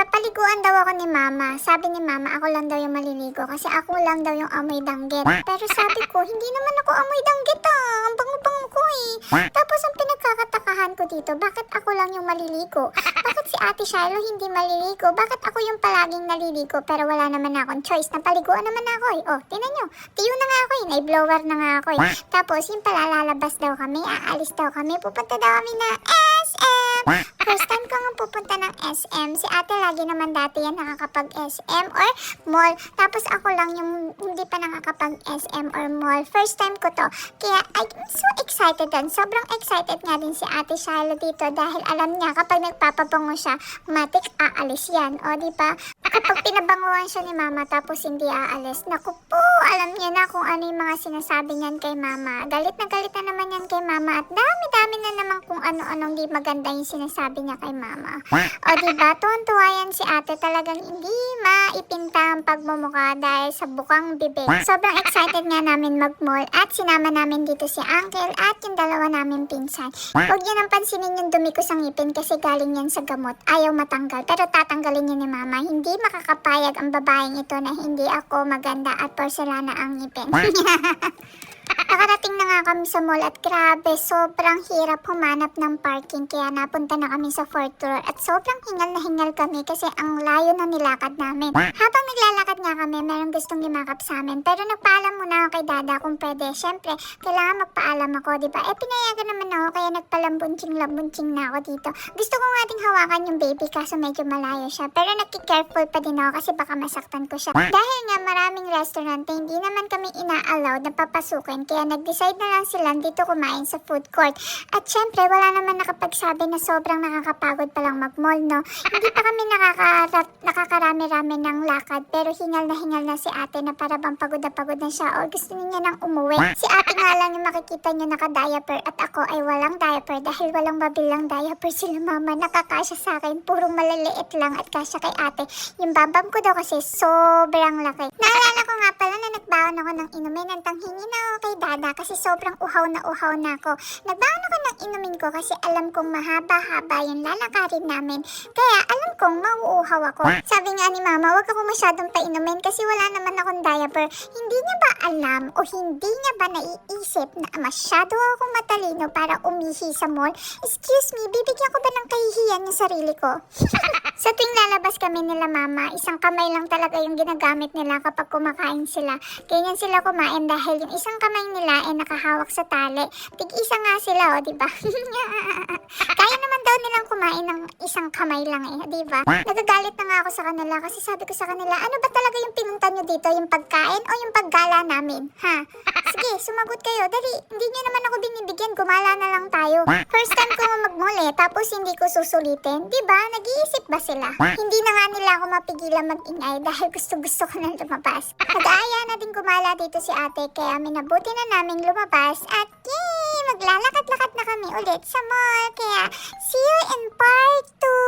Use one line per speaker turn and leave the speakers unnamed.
Papaliguan daw ako ni mama. Sabi ni mama, ako lang daw yung maliligo kasi ako lang daw yung amoy danggit. Pero sabi ko, hindi naman ako amoy danggit Ang bango-bango ko Tapos ang pinagkakatakahan ko dito, bakit ako lang yung maliligo? Bakit si Ate Shiloh hindi maliligo? Bakit ako yung palaging naliligo pero wala naman akong choice? Napaliguan naman ako Oh, tingnan nyo. Tiyo na nga ako Nai-blower na nga ako Tapos yung pala lalabas daw kami, aalis daw kami, pupunta daw kami na SM. First time ko nga pupunta ng SM. Si ate lagi naman dati yan nakakapag-SM or mall. Tapos ako lang yung hindi pa nakakapag-SM or mall. First time ko to. Kaya I'm so excited din. Sobrang excited nga din si Ate Shiloh dito dahil alam niya kapag nagpapabango siya, matik aalis yan. O diba? Kapag pinabanguan siya ni mama tapos hindi aalis, naku po, alam niya na kung ano yung mga sinasabi niyan kay mama. Galit na naman yan kay mama at dami-dami na naman kung ano-anong di maganda yung sinasabi niya kay mama. O diba, tuwan-tuwa yan si ate, talagang hindi maipinta ang pagmumukha dahil sa bukang bibig. Sobrang excited nga namin mag-mall at sinama namin dito si uncle at yung dalawa namin pinsan. Huwag niyo nang pansinin yung dumi ko sa ngipin kasi galing yan sa gamot. Ayaw matanggal pero tatanggalin niya ni mama. Hindi makakapayag ang babaeng ito na hindi ako maganda at porselana ang ngipin. Nakarating na nga kami sa mall at grabe, sobrang hirap humanap ng parking kaya napunta na kami sa 4th floor at sobrang hingal na hingal kami kasi ang layo na nilakad namin. Habang naglalakad nga kami, merong gustong limakap sa amin pero nagpaalam muna ako kay dada kung pwede. Syempre, kailangan magpaalam ako, diba? Pinayagan naman ako kaya nagpalambunching-lambunching na ako dito. Gusto ko nga ding hawakan yung baby kaso medyo malayo siya pero nagki-careful pa din ako kasi baka masaktan ko siya. Dahil nga maraming restaurant hindi naman kami ina-allow na papasukin kaya nag-decide na lang sila dito kumain sa food court. At syempre, wala naman nakapagsabi na sobrang nakakapagod palang mag-mall, no? Hindi pa kami nakakarami-rami ng lakad pero hingal na si ate na para bang pagod na siya o gusto niya nang umuwi. Si ate nga lang yung makikita niyo naka-diaper at ako ay walang diaper dahil walang mabilang diaper sila mama. Nakakasya sa akin, puro maliliit lang at kasya kay ate. Yung babam ko daw kasi sobrang laki. Naalala ko nga pala na nagbaon ako ng inumin at hingin na ako kay dada kasi sobrang uhaw na ako. Nagbaon ako ng inumin ko kasi alam kong mahaba-haba yung lalakarin namin. Kaya alam kong mauuhaw ako. Sabi nga ni mama, wag ako masyadong painumin kasi wala naman akong diaper. Hindi niya ba alam o hindi niya ba naiisip na masyado akong matalino para umihi sa mall? Excuse me, bibigyan ko ba ng kahihiyan yung sarili ko? Sa tuwing lalabas kami nila mama, isang kamay lang talaga yung ginagamit nila kapag kumakain sila. Ganyan sila kumain dahil yung isang kamay nila ay nakahawak sa tali. Tig-isa nga sila, diba? Kaya naman daw nilang kumain ng isang kamay lang diba? Nagagalit na nga ako sa kanila kasi sabi ko sa kanila, ano ba talaga yung pinunta nyo dito? Yung pagkain o yung paggala namin? Ha? Sige, sumagot kayo. Dali, hindi nyo naman ako binibigyan. Gumala na lang tayo. First time ko mag-mall tapos hindi ko susulitin. Diba? Nag-iisip ba sila? Hindi na nga nila ako mapigilan mag-ingay dahil gusto ko na lumabas. Nag-aaya na din gumala dito si ate kaya minabuti na namin lumabas at yay! Maglalakad-lakad na kami ulit sa mall. Kaya see you in part 2!